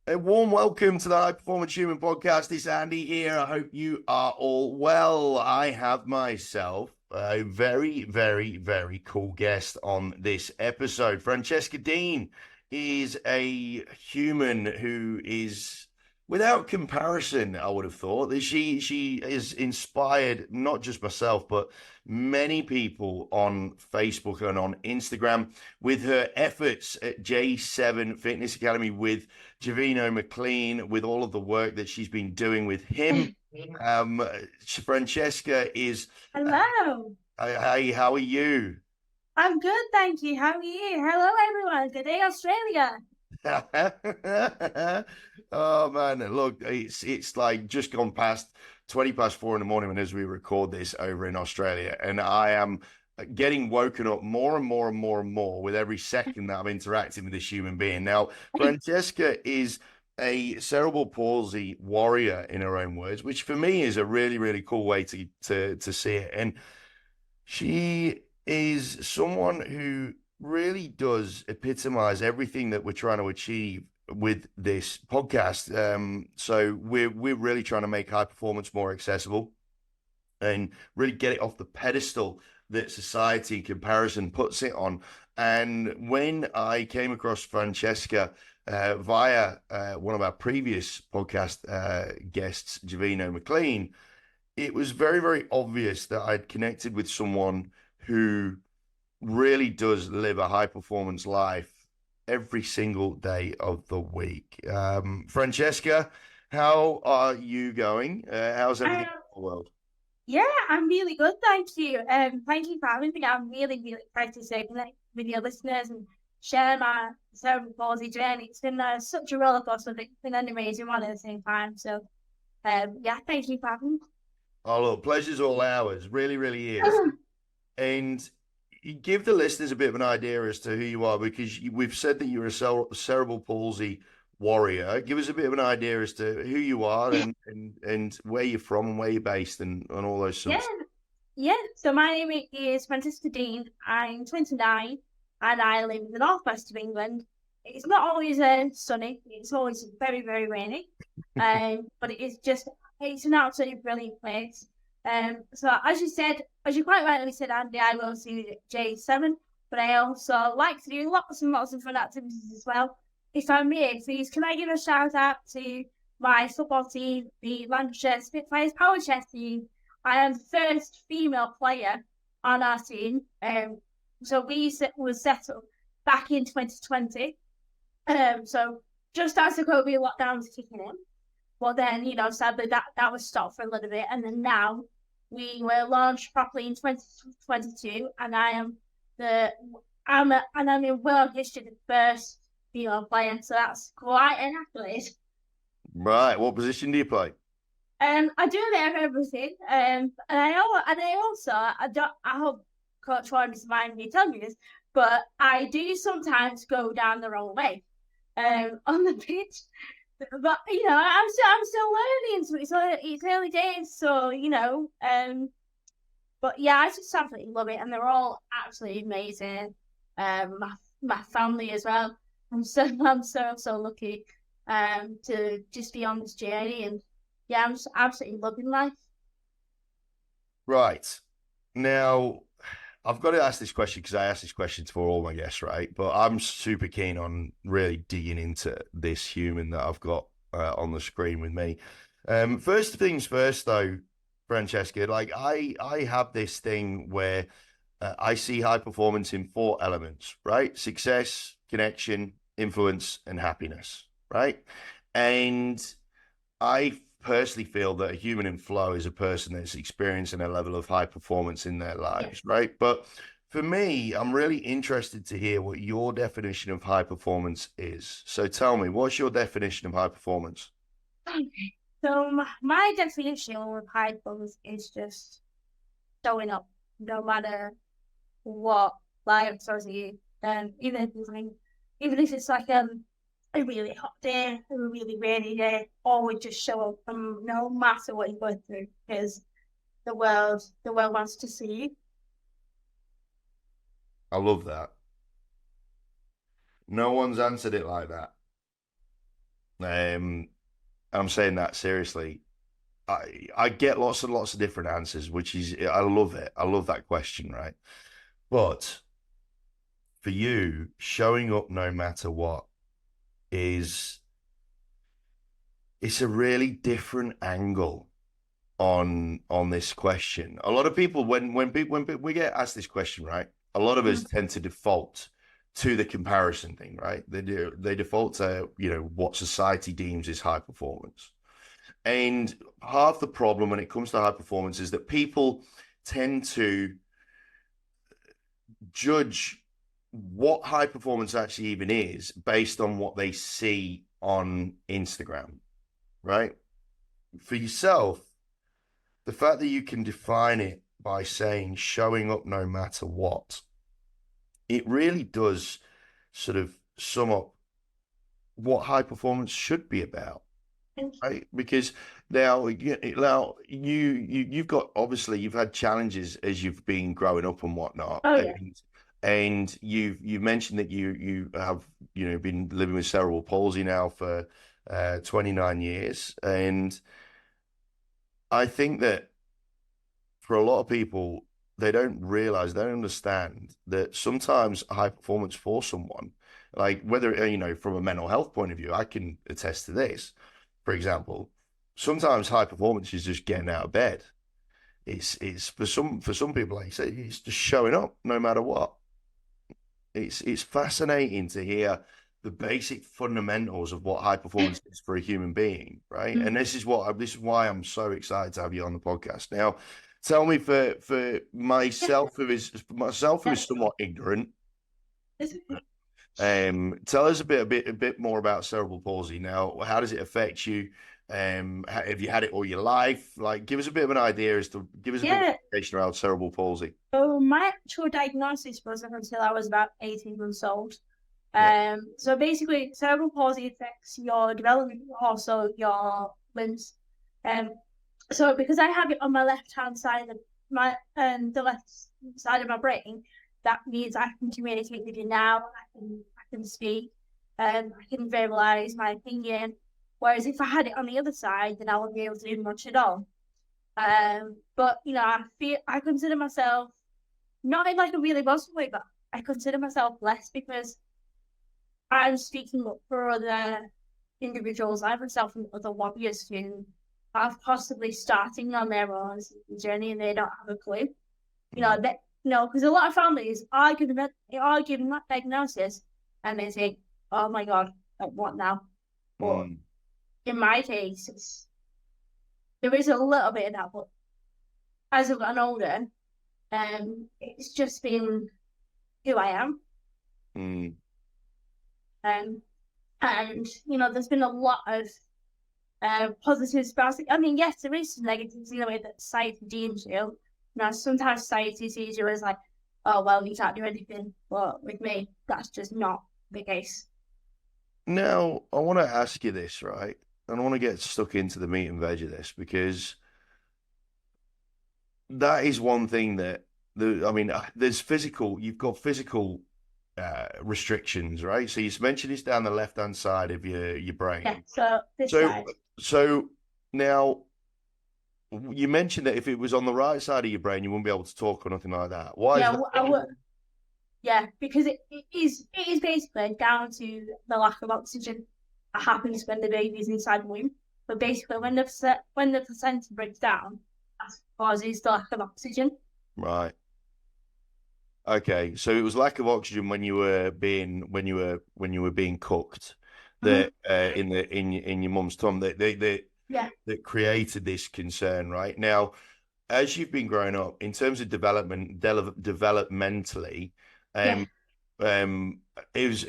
A warm welcome to the High Performance Human Podcast. It's Andy here. I hope you are all well. I have myself a very, very, very cool guest on this episode. Francesca Dean is a human who is, without comparison, I would have thought that she is inspired not just myself, but many people on Facebook and on Instagram with her efforts at J7 Fitness Academy with Javeno McLean, with all of the work that she's been doing with him. Um, Francesca is. Hello. Hey, how are you? I'm good, thank you. How are you? Hello, everyone. Good day, Australia. Oh man, look, it's like just gone past 20 past 4 in the morning as we record this over in Australia, and I am getting woken up more and more and more and more with every second that I'm interacting with this human being. Now, Francesca is a cerebral palsy warrior in her own words, which for me is a really, really cool way to see it. And she is someone who really does epitomize everything that we're trying to achieve with this podcast. So we're really trying to make high performance more accessible and really get it off the pedestal that society in comparison puts it on. And when I came across Francesca via one of our previous podcast guests, Javeno McLean, it was very, very obvious that I'd connected with someone who really does live a high performance life every single day of the week. Francesca, how are you going? How's everything Um, in the world? yeah, I'm really good, thank you. Thank you for having me. I'm really, really excited to stay connect with your listeners and share my cerebral palsy journey. It's been such a roller coaster, but it's been an amazing one at the same time. So, yeah, thank you for having me. Oh, look, pleasure's all ours. Really, really is. And you give the listeners a bit of an idea as to who you are because we've said that you're a cerebral palsy warrior. Give us a bit of an idea as to who you are and where you're from and where you're based and all those Yeah, sorts. yeah. So my name is Francesca Dean. I'm 29 and I live in the northwest of England. It's not always sunny. It's always very, very rainy. But it is just it's an absolutely brilliant place. So as you quite rightly said, Andy, I will do J7, but I also like to do lots and lots of fun activities as well. If I may, please, can I give a shout out to my football team, the Lancashire Spitfires Power Chess team? I am the first female player on our team. So was set up back in 2020. So just as the COVID lockdown was kicking in. But then, sadly that was stopped for a little bit. And then now we were launched properly in 2022 and I'm in world history the first female player. So that's quite an accolade. Right. What position do you play? I do a bit of everything. I hope Coach Warren doesn't mind me telling you this, but I do sometimes go down the wrong way on the pitch. But I'm still learning, so it's early days. So but yeah, I just absolutely love it, and they're all absolutely amazing. My family as well. I'm so lucky to just be on this journey, and yeah, I'm just absolutely loving life. Right. Now, I've got to ask this question because I ask this question for all my guests, right? But I'm super keen on really digging into this human that I've got on the screen with me. First things first, though, Francesca, like I have this thing where I see high performance in four elements, right? Success, connection, influence, and happiness, right? And I personally feel that a human in flow is a person that's experiencing a level of high performance in their lives, right? But for me, I'm really interested to hear what your definition of high performance is. So tell me, what's your definition of high performance? So my definition of high performance is just showing up, no matter what life throws at you. Even if it's like a really hot day, a really rainy day, always just show up, no matter what you're going through, because the world wants to see you. I love that. No one's answered it like that. I'm saying that seriously. I get lots and lots of different answers, which is I love it. I love that question, right? But for you, showing up no matter what is it's a really different angle on this question. A lot of people when we get asked this question, right? A lot of us tend to default to the comparison thing, right? They default to, what society deems as high performance. And half the problem when it comes to high performance is that people tend to judge what high performance actually even is based on what they see on Instagram, right? For yourself, the fact that you can define it by saying showing up no matter what, it really does sort of sum up what high performance should be about, right? Because you've got obviously you've had challenges as you've been growing up and whatnot, Oh yeah. and you've mentioned that you have been living with cerebral palsy now for 29 years, and I think that for a lot of people, they don't realize, they don't understand that sometimes high performance for someone, like whether, from a mental health point of view, I can attest to this. For example, sometimes high performance is just getting out of bed. It's for some people, like you say, it's just showing up no matter what. It's fascinating to hear the basic fundamentals of what high performance is for a human being, right? And this is why I'm so excited to have you on the podcast. Now, tell me for myself who is somewhat ignorant, tell us a bit more about cerebral palsy. Now, how does it affect you? Have you had it all your life? Like, give us a bit of an idea give us a bit of information around cerebral palsy. So my actual diagnosis wasn't until I was about 18 months old. Yeah. So basically, cerebral palsy affects your development, also your limbs. So because I have it on my left hand side of the left side of my brain, that means I can communicate with you now. I can speak. I can verbalize my opinion. Whereas if I had it on the other side, then I wouldn't be able to do much at all. But I consider myself not in like a really positive way, but I consider myself blessed because I'm speaking up for other individuals, like myself and other lobbyists who are possibly starting on their own journey and they don't have a clue. Because a lot of families are given that diagnosis and they think, "Oh my God, like what now?" But in my case, there is a little bit of that, but as I've gotten older, it's just been who I am. And there's been a lot of positives about it. I mean, yes, there is some negatives in the way that society deems you. Sometimes society sees you as like, oh well, you can't do anything. But with me, that's just not the case. Now, I want to ask you this, right? And I want to get stuck into the meat and veg of this because that is one thing that you've got physical restrictions, right? So you mentioned it's down the left-hand side of your brain. Yeah, so this So, side. so now you mentioned that if it was on the right side of your brain, you wouldn't be able to talk or nothing like that. Why is that? Yeah, because it is basically down to the lack of oxygen that happens when the baby's inside the womb. But basically, when the placenta breaks down, that causes the lack of oxygen. Right. Okay, so it was lack of oxygen when you were being cooked that in your mum's tum that created this concern, right? Now, as you've been growing up, in terms of developmentally, it was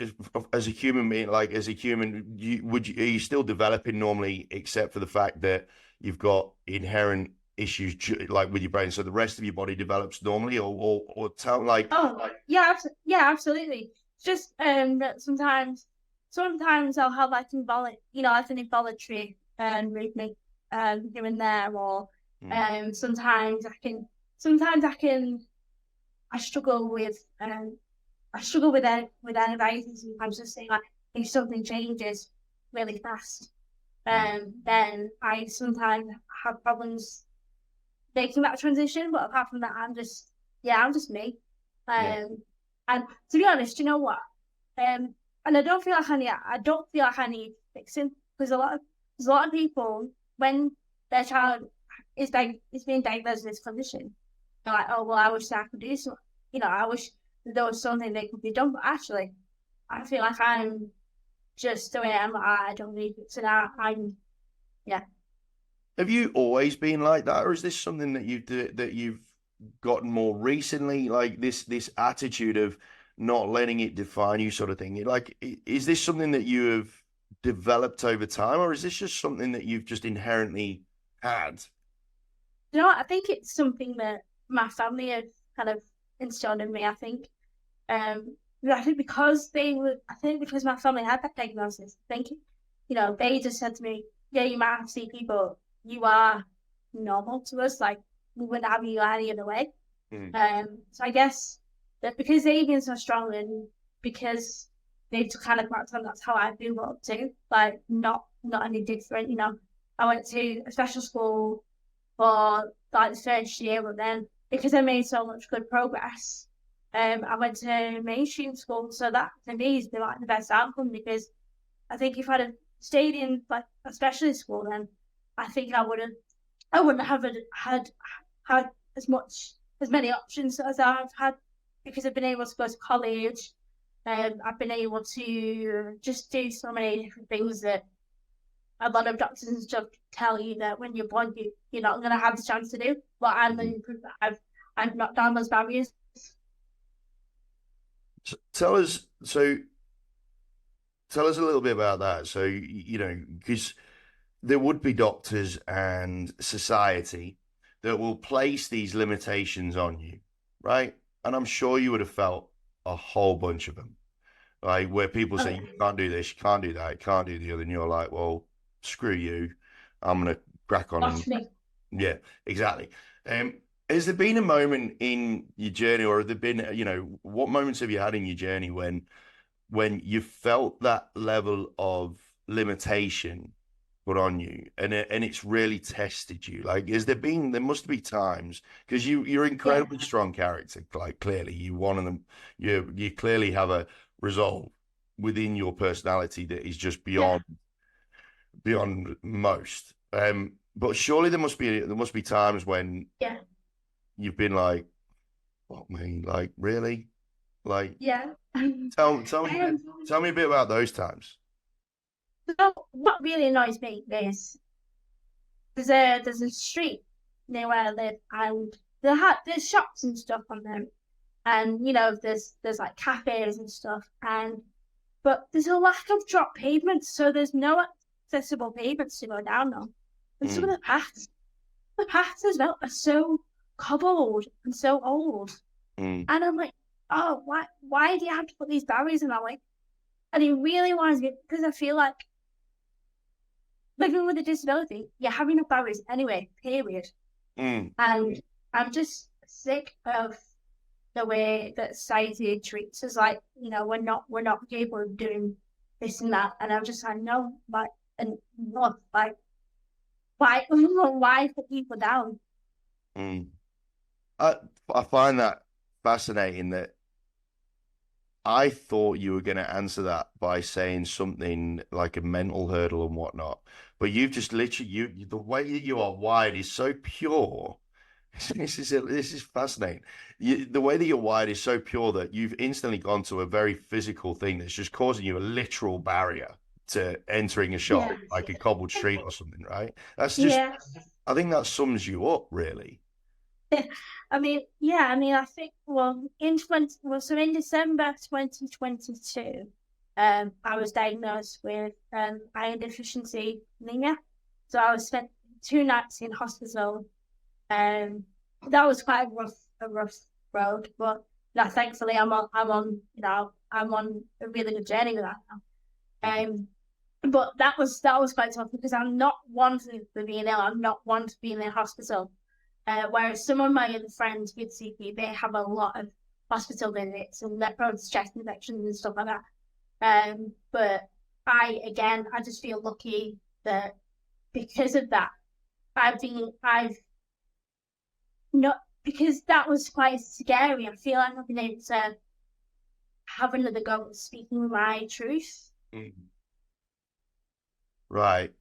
as a human being, like as a human, are you still developing normally, except for the fact that you've got inherent issues like with your brain, so the rest of your body develops normally, or tell like absolutely. It's just sometimes I'll have like an involuntary movement here and there, or sometimes I can I struggle with anxiety sometimes, just saying like if something changes, really fast. Then I sometimes have problems making that transition, but apart from that, I'm just me. Yeah. And to be honest, you know what? And I don't feel like I need fixing, because there's a lot of people when their child is being diagnosed with this condition, they're like, oh well, I wish I could do something. I wish there was something that could be done. But actually, I feel like I'm just the way I am. I don't need fixing. Yeah. Have you always been like that, or is this something that you've gotten more recently? Like this attitude of not letting it define you, sort of thing. Like, is this something that you have developed over time, or is this just something that you've just inherently had? You know what? I think it's something that my family have kind of instilled in me. Um, I think because my family had that diagnosis, I think, they just said to me, yeah, you might have CP, but you are normal to us. Like, we wouldn't have you any other way. So I guess that because they've been so strong and because they've kind of marked on, that's how I feel up too. Like, not any different. I went to a special school for like the first year, but then because I made so much good progress, I went to mainstream school. So that for me has been like the best outcome, because I think if I'd have stayed in like a specialist school, then I think I wouldn't have had as many options as I've had, because I've been able to go to college. I've been able to just do so many different things that a lot of doctors and stuff tell you that when you're born, you're not going to have the chance to do. But I'm going to prove that I've knocked down those barriers. Tell us so. Tell us a little bit about that. So, because there would be doctors and society that will place these limitations on you, right? And I'm sure you would have felt a whole bunch of them, like where people say, you can't do this, you can't do that, you can't do the other. And you're like, well, screw you. I'm going to crack on. Watch me. Yeah, exactly. Has there been a moment in your journey, or have there been, what moments have you had in your journey when you felt that level of limitation put on you, and it's really tested you? Like, there must be times, because you're incredibly strong character, like clearly you one of them, you clearly have a resolve within your personality that is just beyond most. But surely there must be times when you've been like, what, me, like, really? Like, Yeah. tell me a bit about those times. So what really annoys me is there's a street near where I live, and there's shops and stuff on them, and there's like cafes and stuff, but there's a lack of drop pavements, so there's no accessible pavements to go down on. And some of the paths as well are so cobbled and so old, and I'm like, oh, why do you have to put these barriers in? And it really winds me, because I feel like living with a disability, you're having no barriers anyway, period. And I'm just sick of the way that society treats us. Like, we're not capable of doing this and that. And I'm just like, no, like, and not like, why put people down? I find that fascinating, that I thought you were going to answer that by saying something like a mental hurdle and whatnot, but you've just literally, the way that you are wired is so pure. This is fascinating. The way that you're wired is so pure that you've instantly gone to a very physical thing that's just causing you a literal barrier to entering a shop, like a cobbled street or something, right? That's just, I think that sums you up, really. I mean, I think, in December 2022, I was diagnosed with iron deficiency anemia. So I was spent 2 nights in hospital. That was quite a rough road, but thankfully I'm on a really good journey with that now. But that was quite tough, because I'm not one for being ill. I'm not one to being in hospital. Whereas some of my other friends with CP, they have a lot of hospital visits and they're prone to chest infections and stuff like that. But I just feel lucky that because of that, I've not, because that was quite scary. I feel like I've been able to have another go at speaking my truth. Mm. Right.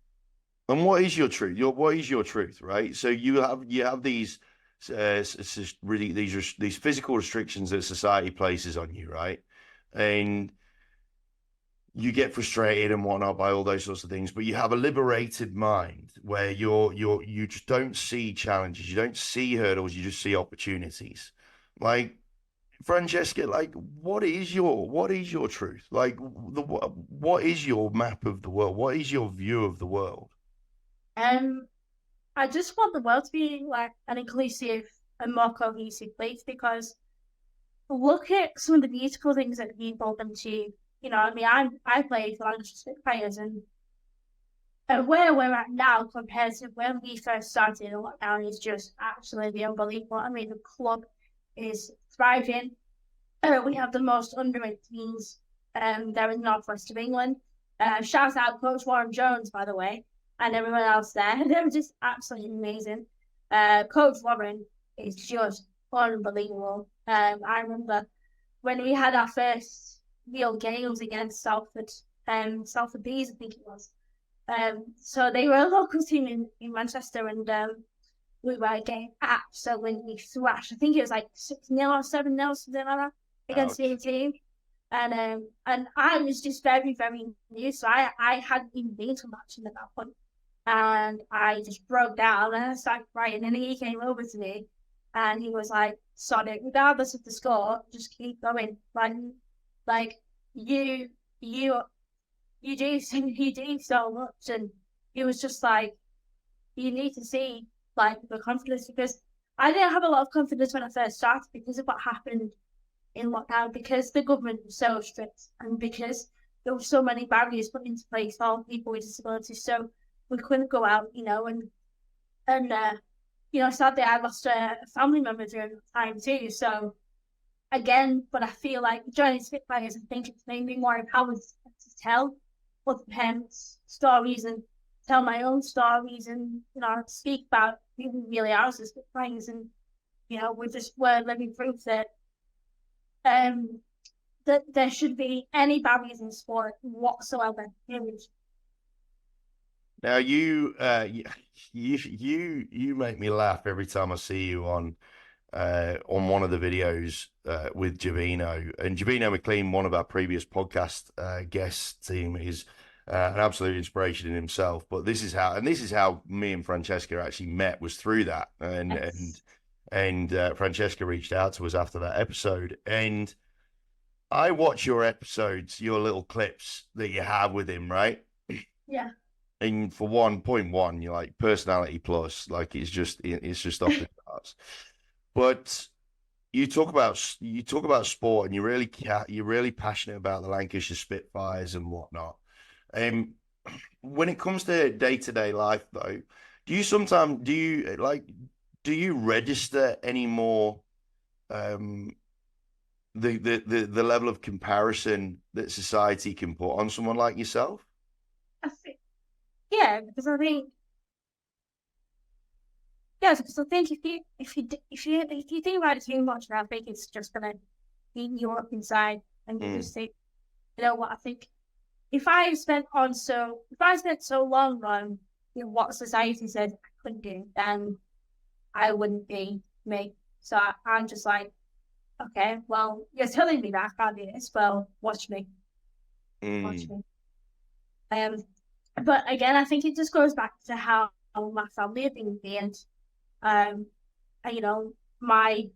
And what is your truth? What is your truth, right? So you have these really these physical restrictions that society places on you, right? And you get frustrated and whatnot by all those sorts of things, but you have a liberated mind where you just don't see challenges, you don't see hurdles, you just see opportunities. Like Francesca, like what is your truth? Like what is your map of the world? What is your view of the world? Um, I just want the world to be like an inclusive and more cohesive place because look at some of the beautiful things that people them to. You know, I mean, I play for Lancashire Spitfires, and where we're at now compared to when we first started in lockdown is just absolutely unbelievable. I mean, the club is thriving. We have the most underrated teams there in the northwest of England. Shout out Coach Warren Jones, by the way, and everyone else there. They're just absolutely amazing. Coach Warren is just unbelievable. I remember when we had our first real games against Salford Bees, I think it was. So they were a local team in Manchester, and we were getting absolutely thrashed. I think it was like 6-0 or 7-0, something like that, against the Ouch. team. And I was just very, very new, so I hadn't even been to a match at that point. And I just broke down and I started crying. And he came over to me and he was like, Sonic, regardless of the score, just keep going. Like you you you do so much. And he was just like, you need to see like the confidence, because I didn't have a lot of confidence when I first started because of what happened in lockdown, because the government was so strict and because there were so many barriers put into place for people with disabilities. So we couldn't go out, and sadly I lost a family member during that time too. So again, but I feel like joining Spitfires, I think it's made me more empowered to tell other parents' stories and tell my own stories, and speak about who we really are as Spitfires. And we're living proof um that there should be any barriers in sport whatsoever. Now you make me laugh every time I see you on one of the videos with Javeno. And Javeno McLean, one of our previous podcast guest team, is an absolute inspiration in himself. But this is how me and Francesca actually met, was through that. And and Yes. and Francesca reached out to us after that episode, and I watch your episodes, your little clips that you have with him, right? Yeah. And for 1.1, you're like personality plus, like it's just off the charts. But you talk about sport, and you're really passionate about the Lancashire Spitfires and whatnot. Um, when it comes to day-to-day life, though, do you register any more um the level of comparison that society can put on someone like yourself? I think, yeah, because I think yes, because I think if you think about it too much, I think it's just gonna eat you up inside, and you Mm, just think, you know what? I think if I spent so long on what society said I couldn't do, then I wouldn't be me. So I'm just like, okay, well, you're telling me that I can't do this. Well, watch mm. me. Um, but again, I think it just goes back to how my family have been being, um, and, my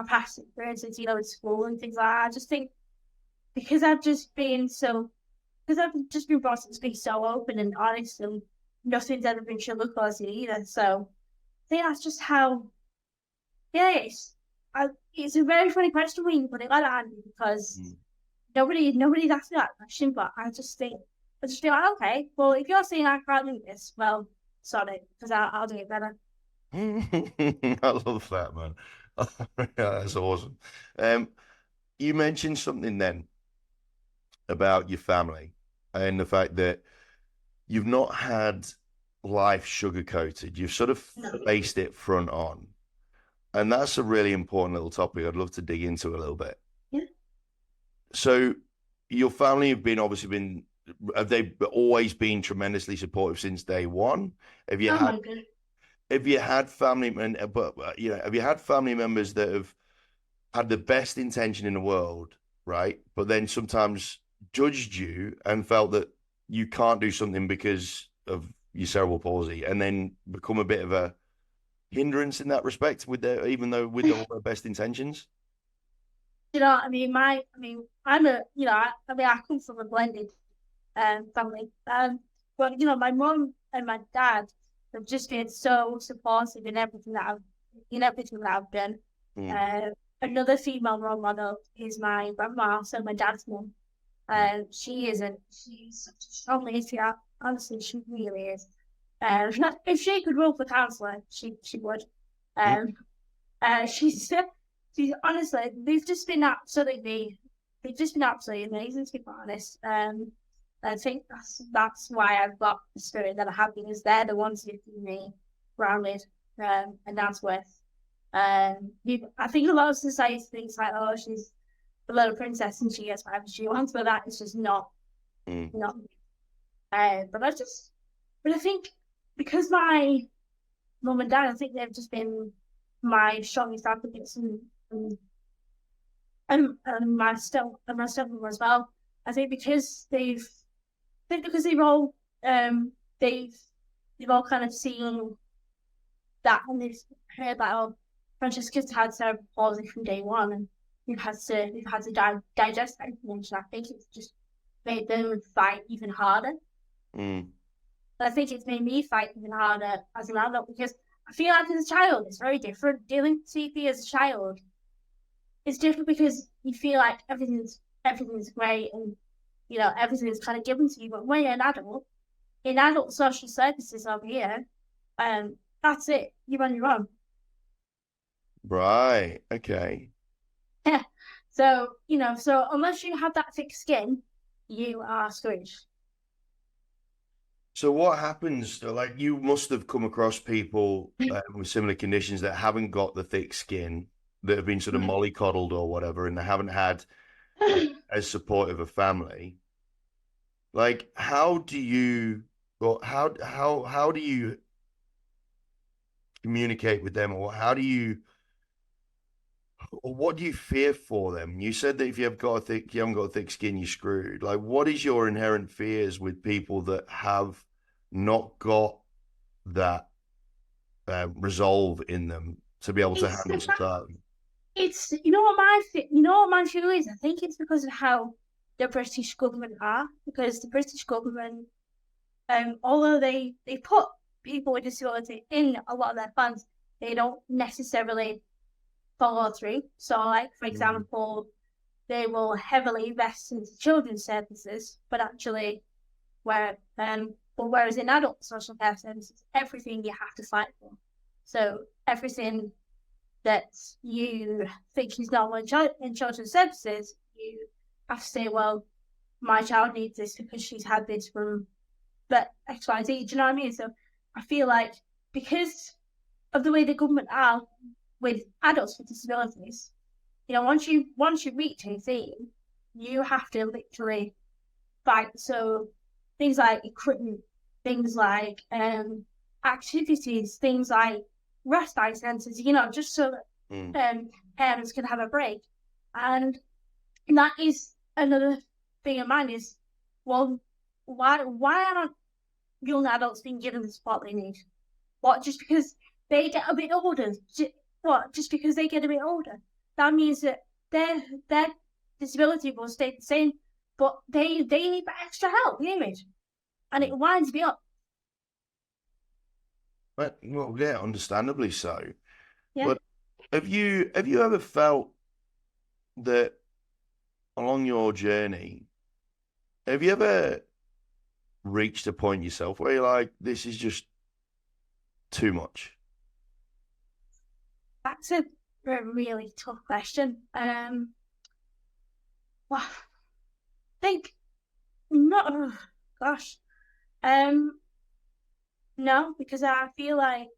past experiences, in school and things like that. I just think because I've just been so, because I've just been brought up to be so open and honest, and nothing's ever been sugarcoated either. So I think that's just how. Yeah, it's a very funny question when you put it like that, Andy, because Mm. nobody's asked me that question, but I just feel like, okay, well, if you're saying I can't do this, well, sorry, because I'll do it better. I love that, man. Yeah, that's awesome. Um, you mentioned something then about your family. and the fact that you've not had life sugar coated. You've sort of faced it front on. And that's a really important little topic I'd love to dig into a little bit. Yeah. So your family have they always been tremendously supportive since day one? Have you Oh had my goodness. have you had have you had family members that have had the best intention in the world, right? But then sometimes judged you and felt that you can't do something because of your cerebral palsy, and then become a bit of a hindrance in that respect even though with all their best intentions. I mean, I'm I come from a blended family. But my mum and my dad have just been so supportive in everything that I've done. Mm. Uh, Another female role model is my grandma, so my dad's mum. She's such a strong lady. Honestly, she really is. If she could run for councillor, she would. Mm. Um, she's honestly, they've just been absolutely amazing, to be honest. I think that's why I've got the spirit that I have, because they're the ones who keep me grounded, and that's worth. I think a lot of society thinks like, oh, she's a little princess and she gets whatever she wants, but that is just not Mm. not. But I think because my mum and dad, I think they've just been my strongest advocates, and my stepmom as well. I think because um they've they've all kind of seen that, and they've heard that, oh, Francesca's had cerebral palsy from day one, and we've had to digest that information. I think it's just made them fight even harder. Mm. But I think it's made me fight even harder as an adult, because I feel like as a child it's very different. Dealing with CP as a child is different because you feel like everything's great, and everything is kind of given to you. But when you're an adult, in adult social services over here, that's it. You're on your own. Right. Okay. Yeah. So unless you have that thick skin, you are screwed. So what happens? Like, you must have come across people with similar conditions that haven't got the thick skin, that have been sort of mollycoddled or whatever, and they haven't had as supportive a family. Like, how do you communicate with them, or what do you fear for them? You said that if you haven't got a thick skin, you're screwed. Like, what is your inherent fears with people that have not got that resolve in them to be able to It's handle society? it's what my view is. I think it's because of how the British government are. Because the British government, although they put people with disability in a lot of their plans, they don't necessarily follow through. So, like for Mm. example, they will heavily invest into children's services, but actually, whereas in adult social care services, everything you have to fight for. So everything that you think is normal in children's services, you have to say, well, my child needs this because she's had this from that XYZ. Do you know what I mean? So I feel like because of the way the government are with adults with disabilities, once you reach 18, you have to literally fight. So things like equipment, things like activities, things like respite centres, just so Mm. that parents can have a break. And that is another thing of mine is, well, why aren't young adults being given the support they need? What, just because they get a bit older? Just because they get a bit older? That means that their disability will stay the same, but they need that extra help, and it winds me up. But, well, yeah, understandably so. Yeah. But have you ever felt that along your journey, have you ever reached a point yourself where you're like, this is just too much? That's a really tough question. Well, I think not, oh, gosh. No, because I feel like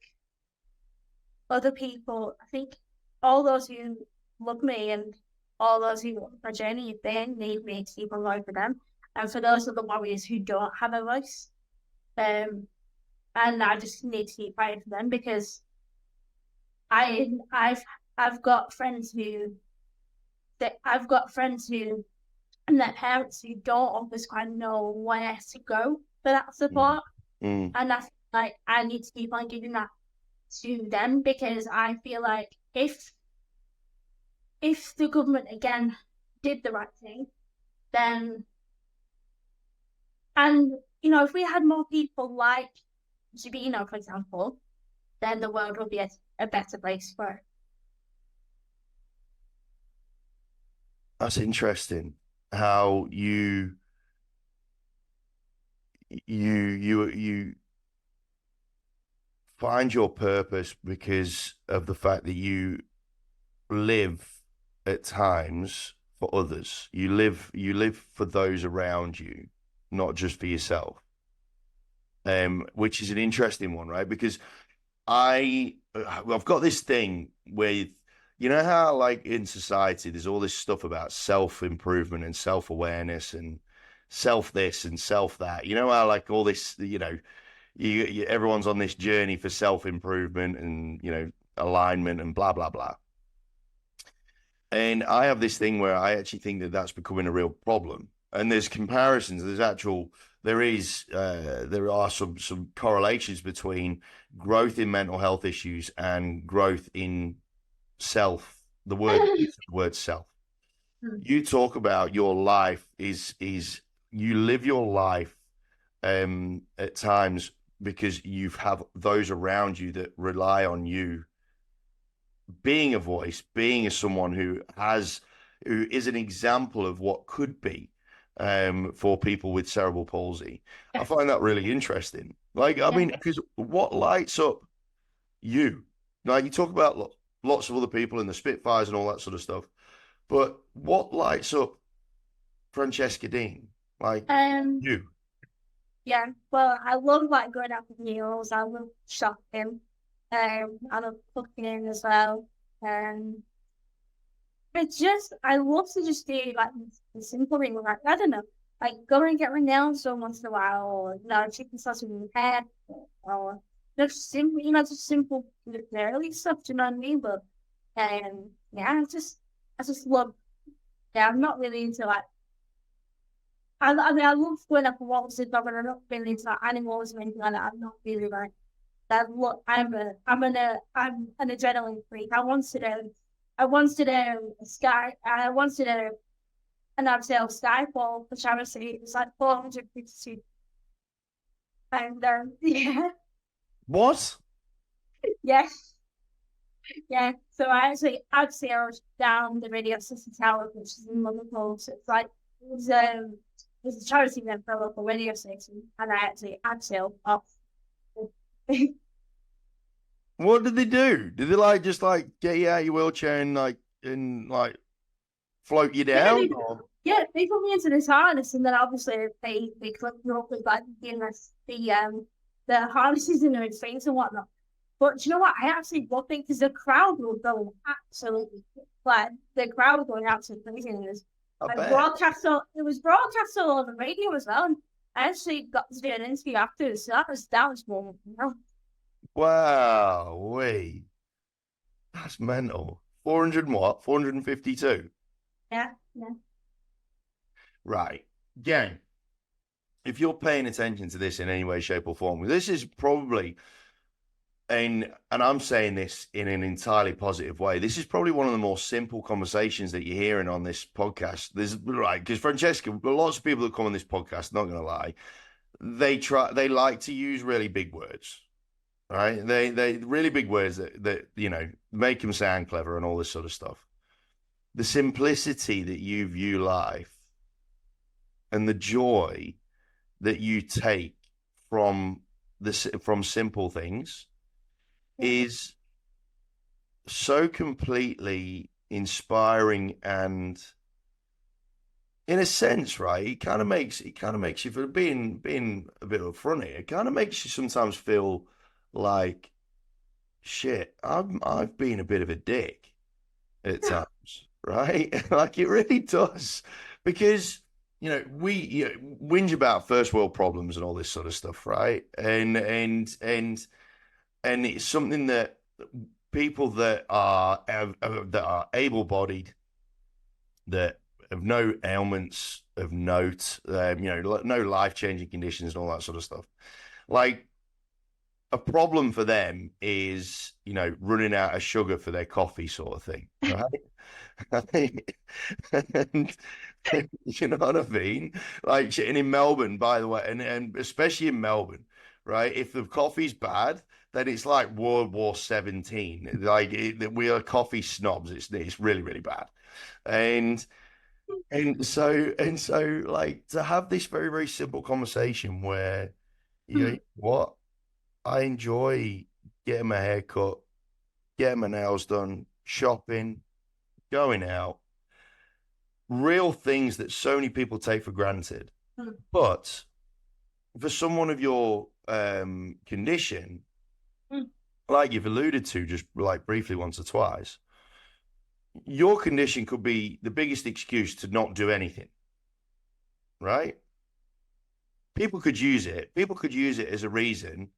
other people, I think all those who love me and all those who want my journey, they need me to keep on going for them. And for those of the warriors who don't have a voice, um, and I just need to keep fighting for them because I've got friends who I've got friends who and their parents who don't always quite know where to go for that Mm. support. Mm. And I feel like I need to keep on giving that to them because I feel like if the government again did the right thing, then and if we had more people like Javeno, for example, then the world would be a better place for it. That's interesting how you find your purpose because of the fact that you live at times for others. You live for those around you, not just for yourself. Which is an interesting one, right? Because I've got this thing with, you know how like in society there's all this stuff about self-improvement and self-awareness and self this and self that. You know how like all this, everyone's on this journey for self-improvement and alignment and blah blah blah. And I have this thing where I actually think that that's becoming a real problem. And there's comparisons. There are some correlations between growth in mental health issues and growth in self. The word self. You talk about your life is you live your life at times because you have those around you that rely on you being a voice, being as someone who is an example of what could be for people with cerebral palsy. I find that really interesting. Like, I Yeah. mean, because what lights up you? Like, you talk about lots of other people in the Spitfires and all that sort of stuff, but what lights up Francesca Dean? Like, Um. you. Yeah. Well, I love like going out for meals. I love shopping. I love cooking as well. Um. It's just I love to just do like the simple thing, like I don't know, like go and get my nails done once in a while, or chicken sausage in my hair, or just simple, just simple literally stuff. Do you know what I mean? But yeah, I just love. Yeah, I'm not really into like. I mean, I love going up for walks and stuff, but I'm not really into like animals or anything like that. I'm not really like that. Look, I'm an adrenaline freak. I once did a sky. I once did an abseil skyfall for charity. It was like 452 pounds there. Yeah, What? yeah, yeah. So I actually abseiled down the Radio City Tower, which is in Liverpool. So it's like it was a charity event for a local radio station, and I actually abseiled off. What did they do? Did they like just like get you out of your wheelchair and float you Yeah, down? Or they put me into this harness, and then obviously they clipped me up with like the harnesses in their face and whatnot. But do you know what? I actually love it because the crowd was going absolutely like the crowd was going absolutely crazy. And it was I like bet. broadcast all over the radio as well. And I actually got to do an interview after, so that was more. Wow, wait, that's mental. 400 and what? 452. Yeah, yeah. Right. Gang, if you're paying attention to this in any way, shape, or form, this is probably, and I'm saying this in an entirely positive way, this is probably one of the more simple conversations that you're hearing on this podcast. There's right, because Francesca, lots of people that come on this podcast, not gonna lie, they like to use really big words. Right? They really big words that make them sound clever and all this sort of stuff. The simplicity that you view life and the joy that you take from from simple things is so completely inspiring and in a sense, right, it kind of makes you, for being a bit upfront here, it kind of makes you sometimes feel like shit. I've been a bit of a dick at times, right? Like it really does, because we whinge about first world problems and all this sort of stuff, right? And it's something that people that are able-bodied, that have no ailments of note, no life-changing conditions and all that sort of stuff. Like a problem for them is, running out of sugar for their coffee, sort of thing, right? I think, and you know what I mean? Like, and in Melbourne, by the way, and especially in Melbourne, right? If the coffee's bad, then it's like World War 17. Like we are coffee snobs. It's really, really bad. And and so like to have this very, very simple conversation where what I enjoy getting my hair cut, getting my nails done, shopping, going out, real things that so many people take for granted. But for someone of your condition, like you've alluded to just like briefly once or twice, your condition could be the biggest excuse to not do anything, right? People could use it. People could use it as a reason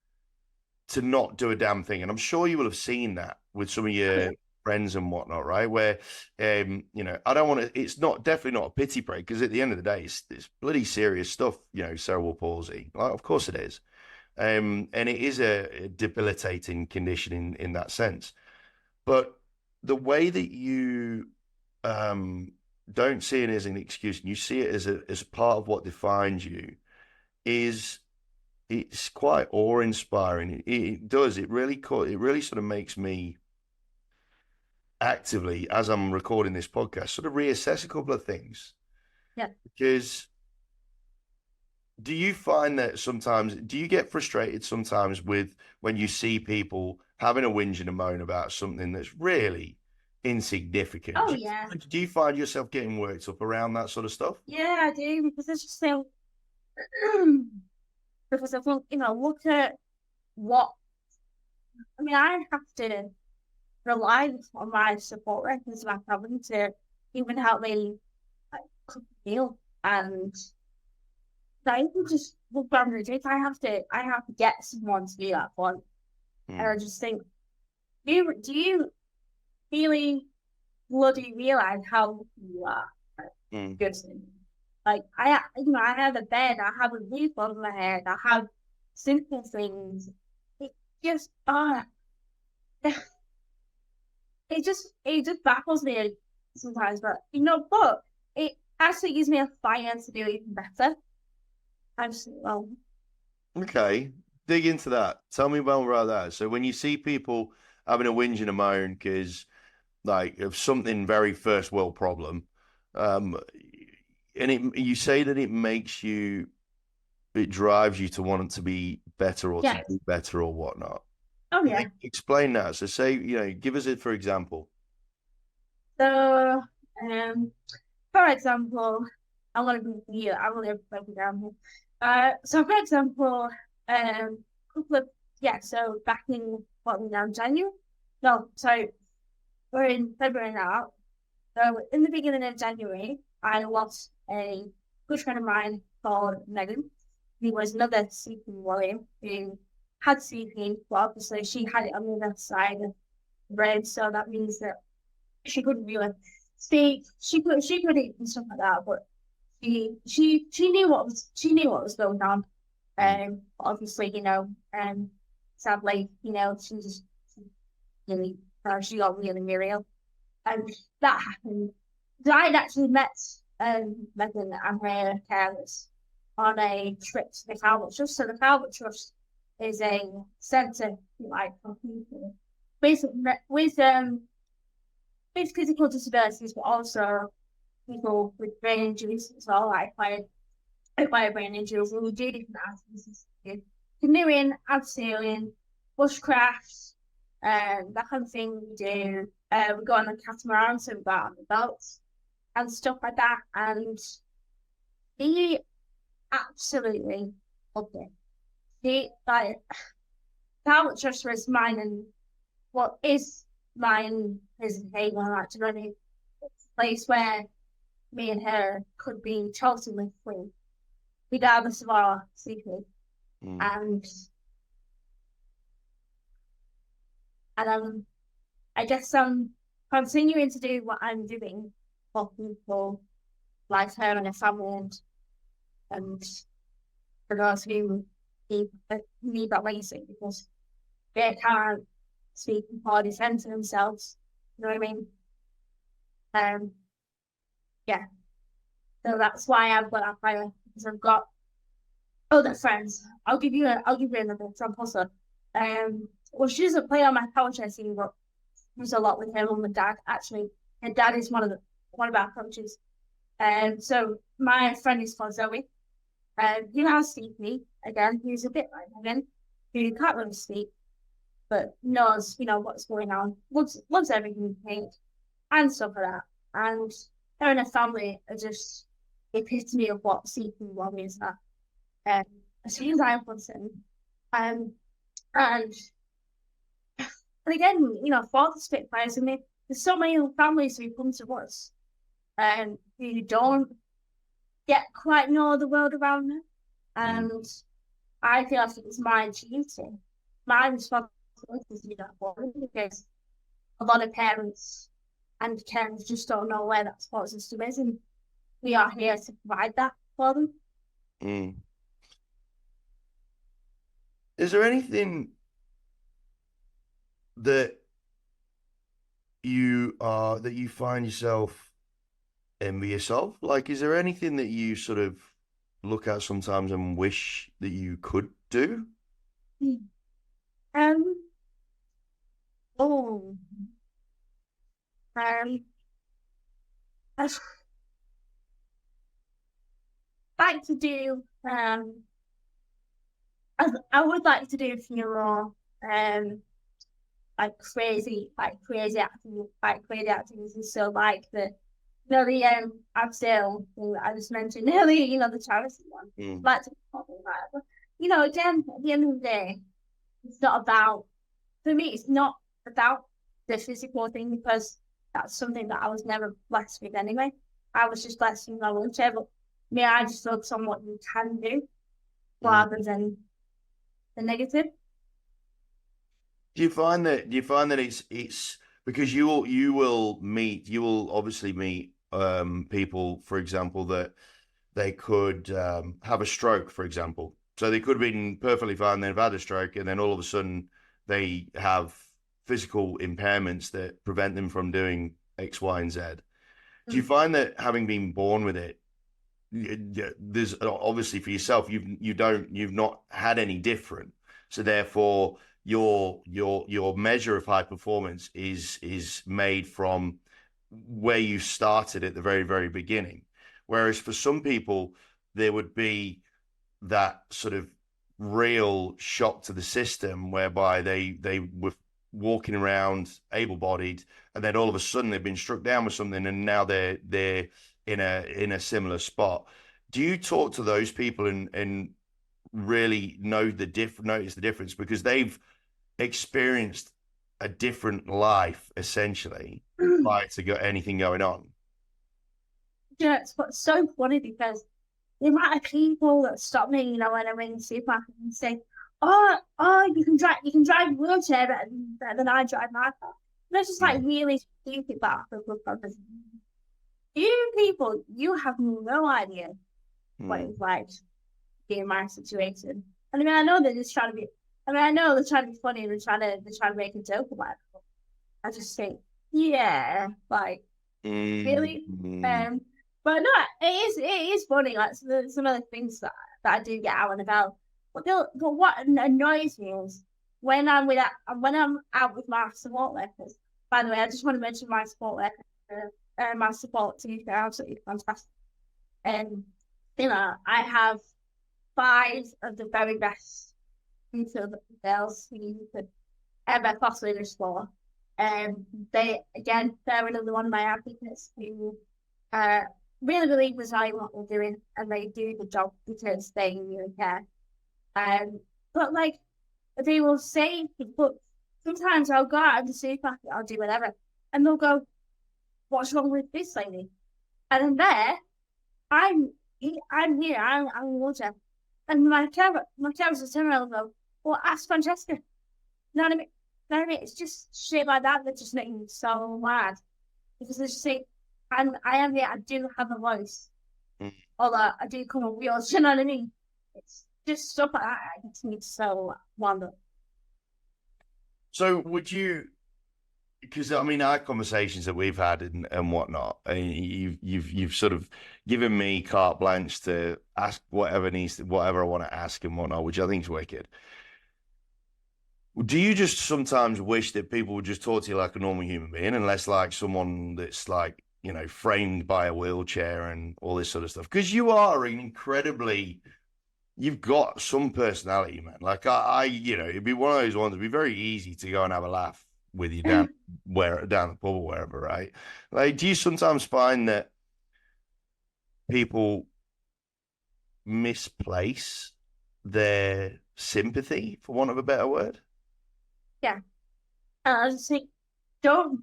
to not do a damn thing. And I'm sure you will have seen that with some of your friends and whatnot, right? Where, I don't want to, it's not definitely not a pity break, because at the end of the day, it's bloody serious stuff, cerebral palsy. Like, of course it is. And it is a debilitating condition in that sense. But the way that you don't see it as an excuse, and you see it as a part of what defines you, is it's quite awe-inspiring. It does. It really sort of makes me actively, as I'm recording this podcast, sort of reassess a couple of things. Yeah. Because do you find that sometimes, do you get frustrated sometimes with when you see people having a whinge and a moan about something that's really insignificant? Oh, yeah. Do you find yourself getting worked up around that sort of stuff? Yeah, I do, because it's just so because I think, look at what I have to rely on my support workers, my family, to even help me cook a meal, and I can just look down the street. I have to get someone to do that for me. And I just think, do you really bloody realize how lucky you are? Good thing. Like I have a bed, I have a roof over my head, I have simple things. It just it just baffles me sometimes, but it actually gives me a fire to do even better. I'm just well. Okay, dig into that. Tell me more about that. So when you see people having a whinge and a moan because like of something very first world problem, and you say that it drives you to want to be better or to do better or whatnot. Oh yeah. Explain that. So say, give us it for example. So, for example, I'm gonna be break it down here. So for example, couple of so back in what we now January. No, sorry, we're in February now. So in the beginning of January, I lost a good friend of mine called Megan. He was another CP warrior who had CP, but obviously she had it on the left side of the brain, so that means that she couldn't really speak. She could eat and stuff like that, but she knew what was going on. Obviously, sadly, she got really ill, and that happened. So I'd actually met Megan and her carers on a trip to the Calvert Trust. So the Calvert Trust is a centre like for people with physical disabilities, but also people with brain injuries as well, like acquired brain injuries. And we do different activities: canoeing, abseiling, bushcraft, that kind of thing. We go on the catamaran, so we go out on the boats and stuff like that. And He absolutely loved it. He, like, that was just was mine and what is mine is haven, like, to run a place where me and her could be totally free, regardless of our secret. Mm. And I guess I'm continuing to do what I'm doing for people like her and her family, and for those who need that legacy, because they can't speak or defend to themselves. You know what I mean? Um, yeah. So that's why I've got that fire, because I've got other friends. I'll give you another example. So, well, she doesn't play on my couch, I see, but there's a lot with her mum and dad. Actually, her dad is one of our coaches. So my friend is called Zoe. You know Stevie again, who's a bit like Megan, who can't really speak, but knows, what's going on, loves everything paint and stuff like that. And her and her family are just the epitome of what seeking one is that. As soon as I was in, um, and again, for the Spitfires, I mean, there's so many families who come to us, who don't yet quite know the world around them, and I feel like it's my duty, my responsibility to do that for them, because a lot of parents and carers just don't know where that support system is, and we are here to provide that for them. Mm. Is there anything that you find yourself envious of? Like, is there anything that you sort of look at sometimes and wish that you could do? Um, oh, um, I'd like to do, I would like to do a few more, like crazy activities. So like the abseil thing that I just mentioned earlier, the charity one. Mm. Like to talk about that. But, again, at the end of the day, it's not about, for me, it's not about the physical thing, because that's something that I was never blessed with anyway. I was just blessed in my wheelchair, but I just focus on what you can do rather than the negative. Do you find that it's because you will obviously meet people, for example, that they could have a stroke, for example. So they could have been perfectly fine, they've had a stroke, and then all of a sudden they have physical impairments that prevent them from doing X, Y, and Z. Do you Mm. find that having been born with it, there's obviously for yourself, you've not had any different, so therefore your measure of high performance is made from where you started at the very, very beginning. Whereas for some people, there would be that sort of real shock to the system whereby they were walking around able-bodied, and then all of a sudden they've been struck down with something, and now they're in a similar spot. Do you talk to those people and really notice the difference, because they've experienced a different life essentially prior to anything going on? It's what's so funny, because the amount of people that stop me, when I'm in the supermarket and say, "Oh, you can drive a wheelchair better than I drive my car." And it's just like Mm. really stupid, but for good purpose. You people, you have no idea what Mm. it's like to be in my situation. And I mean, I know they're just trying to be. I mean, I know they're trying to be funny and they're trying to make a joke about it. I just think, yeah, like really. Mm. Um, but no, it is funny. Like some of the things that I do get out and about. But what annoys me is when I'm out with my support workers. By the way, I just want to mention my support worker, my support team. They're absolutely fantastic. And I have five of the very best midfield girls who you could ever possibly wish for. They're another one of my advocates who really believe was I what they're doing and they do the job because they really care. But like they will say, but sometimes I'll go out in the supermarket, I'll do whatever, and they'll go, "What's wrong with this lady?" And then there, I'm I'm here, I'm water, and my carers will turn around and go, "Well, ask Francesca." You know what I mean? You know what I mean? It's just shit like that that just makes me so mad because they just say, and I am here, I do have a voice, Mm. although I do come on wheels. You know what I mean? It's just stuff like that. It gets me so wound up. So would you, because I mean our conversations that we've had and whatnot, and you've sort of given me carte blanche to ask whatever I want to ask and whatnot, which I think is wicked. Do you just sometimes wish that people would just talk to you like a normal human being, and less like someone that's like, you know, framed by a wheelchair and all this sort of stuff? Because you are an incredibly, you've got some personality, man. Like you know, it'd be one of those ones. It'd be very easy to go and have a laugh with you down the pub or wherever, right? Like, do you sometimes find that people misplace their sympathy, for want of a better word? Yeah. And I just think, don't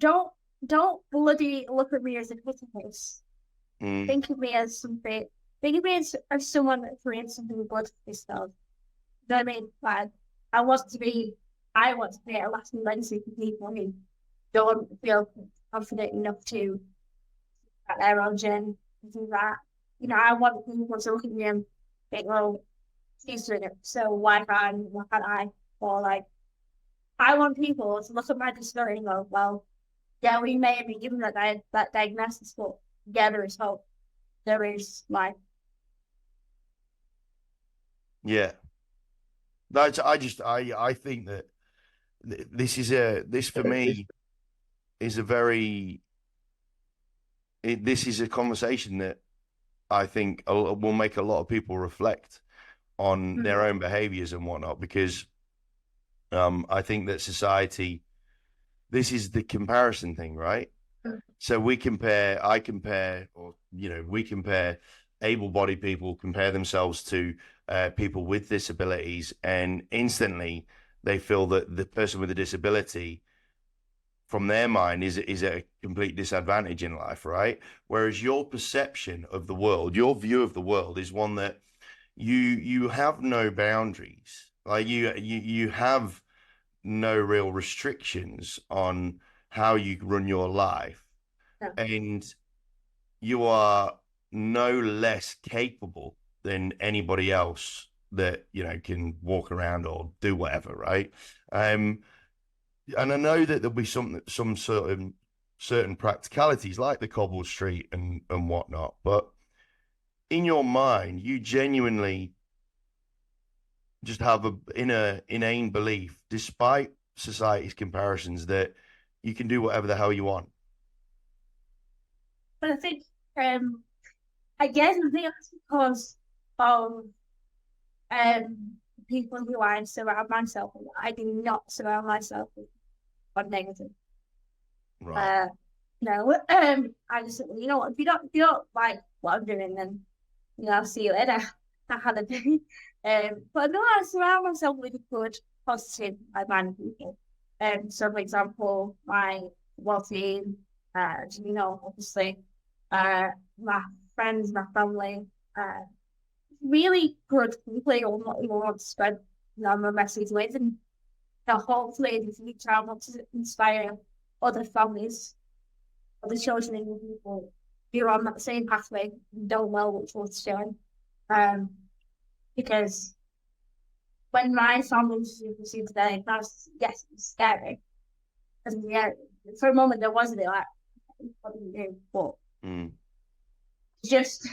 bloody look at me as a pretty face. Mm, Think of me as something. Think of me as someone that creates something good for yourself. You know what I mean? Like, I want to be, I want to be a lasting legacy for people who don't feel confident enough to at their own journey to do that. You know, I want people to look at me and think, well, she's doing it, so why can't I? Or like, I want people to look at my disability and go, well, yeah, we may have been given that diagnosis, but yeah, there is hope. There is life. yeah. That's I think that this for me is a very this is a conversation that I think will make a lot of people reflect on Mm. their own behaviors and whatnot, because I think that society, this is the comparison thing, right? So I compare, or you know, we compare able-bodied people compare themselves to people with disabilities, and instantly they feel that the person with a disability, from their mind, is at a complete disadvantage in life, right? Whereas your perception of the world, your view of the world, is one that you have no boundaries, like you have no real restrictions on how you run your life, Yeah. and you are no less capable than anybody else that, you know, can walk around or do whatever, right? um and I know that there'll be some certain practicalities like the cobbled street and whatnot, but in your mind you genuinely just have a inane belief, despite society's comparisons, that you can do whatever the hell you want. But I think, again, I think that's because of people who I surround myself with. I do not surround myself with on negative. Right. Uh, no, I just, you know what, if you don't like what I'm doing, then, you know, I'll see you later. I had a day. But no, I surround myself with good, positive, like-minded people. So for example, my well-being, you know, obviously, my friends, my family, uh, really good people who want to spread, you know, my message with, and you know, hopefully in the future I want to inspire other families, other children, and people who are on that same pathway and don't know which one's doing. Um, because when my family received the diagnosis, yes, it was scary. Because yeah, for a moment there wasn't it like what do you do? But Mm, just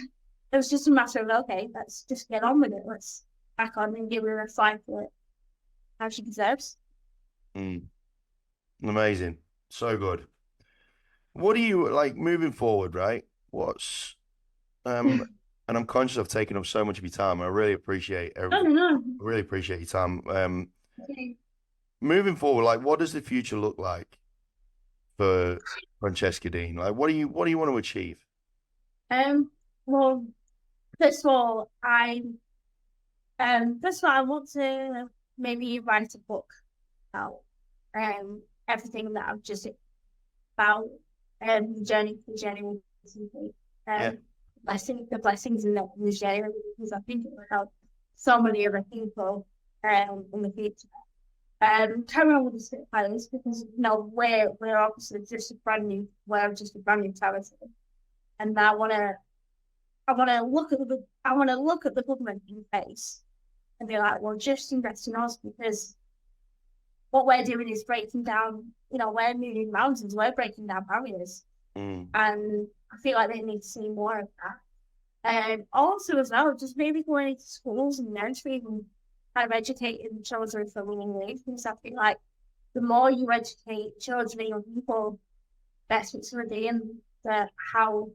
it was just a matter of okay, let's just get on with it. Let's back on and give her a fight for it how she deserves. mm. Amazing. So good. What do you like moving forward, right? What's um and I'm conscious I've taken up so much of your time. I really appreciate I everything. don't know. I really appreciate your time. Okay. Moving forward, like, what does the future look like for Francesca Dean? Like, what do you want to achieve? Well, first of all, I want to maybe write a book about everything that I've just about the journey with CP, Yeah. the blessings in the journey, because I think it will help so many other people in the future. Carry on with the Spitfires because we're obviously just a brand new territory, and I want to look at the government in the face and be like, well, just invest in us because what we're doing is breaking down, we're moving mountains, we're breaking down barriers. Mm. And I feel like they need to see more of that. And also as well, just maybe going into schools and nurseries and kind of educating children for winning league because I feel like the more you educate children and young people, best it's going to be and how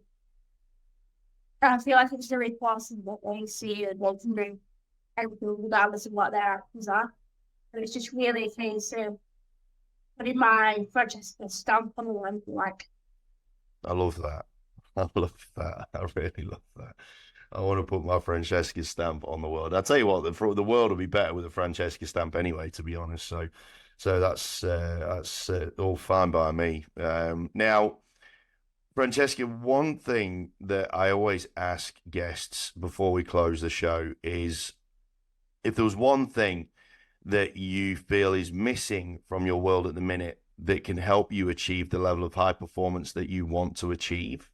I feel like it's really important what they see and what to do everything regardless of what their actions are. And it's just really a case of putting my Francesca stamp on the one like. I love that. I love that. I really love that. I want to put my Francesca stamp on the world. I tell you what, the world will be better with a Francesca stamp anyway, to be honest. So that's all fine by me. Now, Francesca, one thing that I always ask guests before we close the show is if there was one thing that you feel is missing from your world at the minute that can help you achieve the level of high performance that you want to achieve,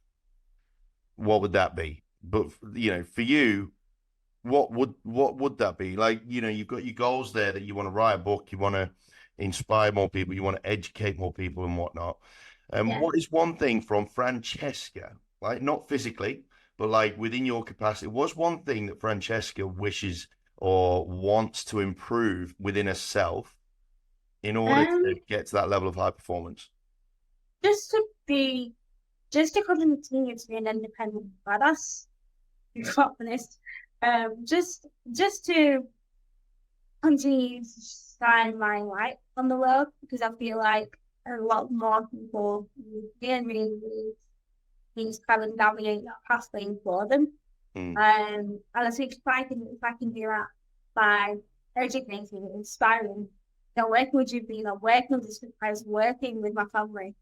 what would that be? But for you, what would that be? Like, you've got your goals there that you want to write a book, you want to inspire more people, you want to educate more people and whatnot. And Yeah. what is one thing from Francesca, like not physically, but like within your capacity, what's one thing that Francesca wishes or wants to improve within herself in order to Um, get to that level of high performance? just to be, just to continue to be an independent badass, to be quite honest. Just to continue to shine my light on the world because I feel like a lot more people can really things kind of navigate that pathway for them. Mm. And I think if I can do that by educating and inspiring, working with you, working with the guys, working with my family,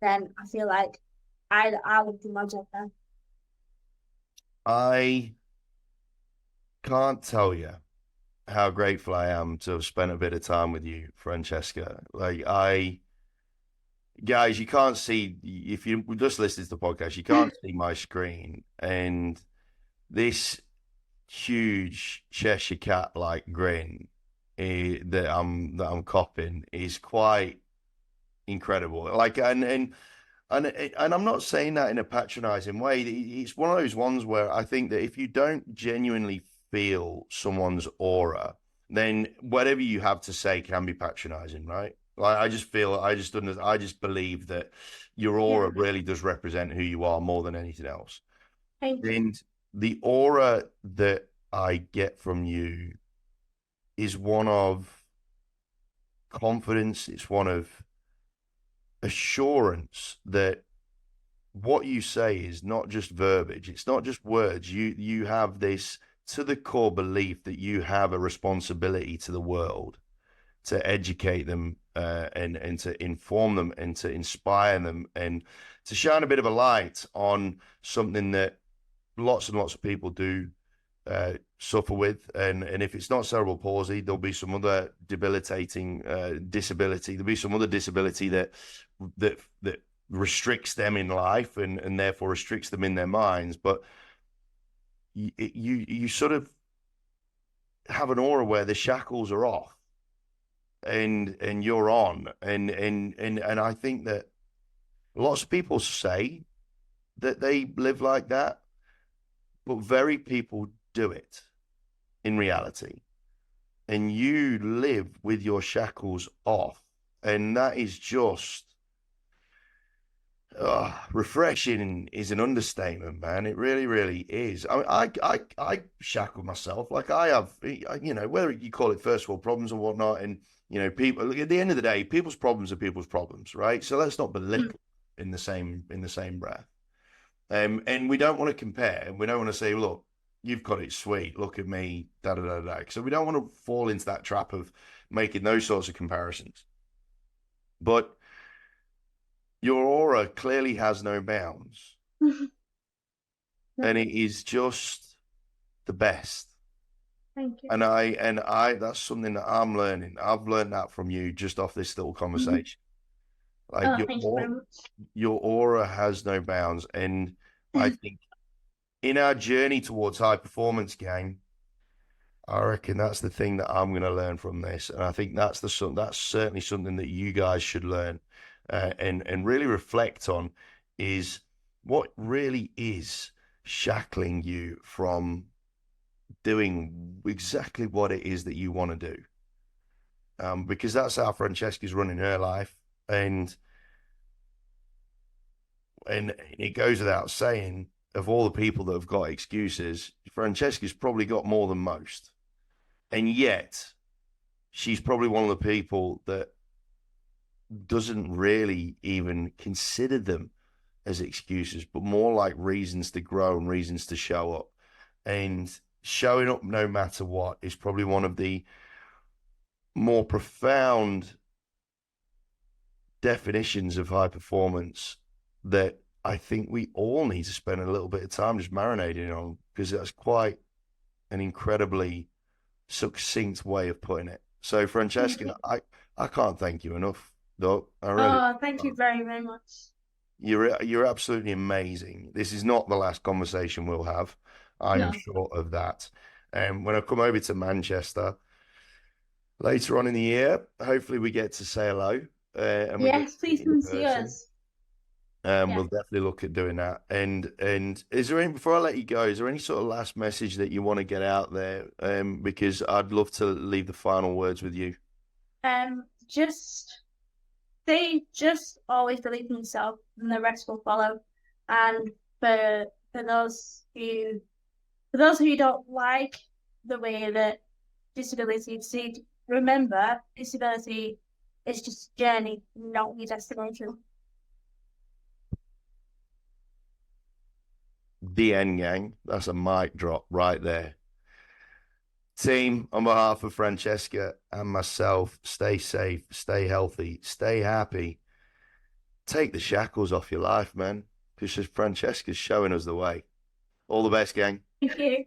then I feel like I would do my job then. I can't tell you how grateful I am to have spent a bit of time with you, Francesca. Guys, you can't see, if you just listen to the podcast, you can't see my screen. And this huge Cheshire cat like grin that I'm copying is quite incredible. Like, and I'm not saying that in a patronizing way. It's one of those ones where I think that if you don't genuinely feel someone's aura, then whatever you have to say can be patronizing, right? Like I just believe that your Yeah, aura really does represent who you are more than anything else. thank you. And the aura that I get from you is one of confidence. It's one of assurance that what you say is not just verbiage. It's not just words. You have this to the core belief that you have a responsibility to the world to educate them and to inform them and to inspire them and to shine a bit of a light on something that lots and lots of people do suffer with. And if it's not cerebral palsy, there'll be some other debilitating disability. There'll be some other disability that restricts them in life and therefore restricts them in their minds. But you sort of have an aura where the shackles are off and you're on. And I think that lots of people say that they live like that, but very people do it in reality. And you live with your shackles off. And that is just refreshing is an understatement, man. It really, really is. I mean, I shackle myself like I have, whether you call it first world problems or whatnot. And, people, at the end of the day, people's problems are people's problems, right? So let's not belittle in the same breath. And we don't want to compare, and we don't want to say, look, you've got it sweet, look at me, da da da da. So we don't want to fall into that trap of making those sorts of comparisons. But your aura clearly has no bounds, and it is just the best. Thank you. And I that's something that I'm learning. I've learned that from you just off this little conversation. Like Oh, thank you very much. your aura has no bounds. And I think in our journey towards high performance, gang, I reckon that's the thing that I'm going to learn from this. And I think that's certainly something that you guys should learn, and really reflect on, is what really is shackling you from doing exactly what it is that you want to do. Because that's how Francesca's running her life. And it goes without saying, of all the people that have got excuses, Francesca's probably got more than most. And yet, she's probably one of the people that doesn't really even consider them as excuses, but more like reasons to grow and reasons to show up. And showing up no matter what is probably one of the more profound definitions of high performance that I think we all need to spend a little bit of time just marinating on, because that's quite an incredibly succinct way of putting it. So, Francesca, I can't thank you enough, though. I really. Oh, thank you very, very much. You're absolutely amazing. This is not the last conversation we'll have. I am No. sure of that. And when I come over to Manchester later on in the year, hopefully we get to say hello, and we get Yes, to please meet in come see person. us. Yeah. We'll definitely look at doing that. And is there any, before I let you go, is there any sort of last message that you want to get out there? Because I'd love to leave the final words with you. Just just always believe in yourself, and the rest will follow. And for those who don't like the way that disability is seen, remember disability is just a journey, not your destination. The end, gang. That's a mic drop right there. Team, on behalf of Francesca and myself, stay safe, stay healthy, stay happy. Take the shackles off your life, man, because Francesca's showing us the way. All the best, gang. Thank you.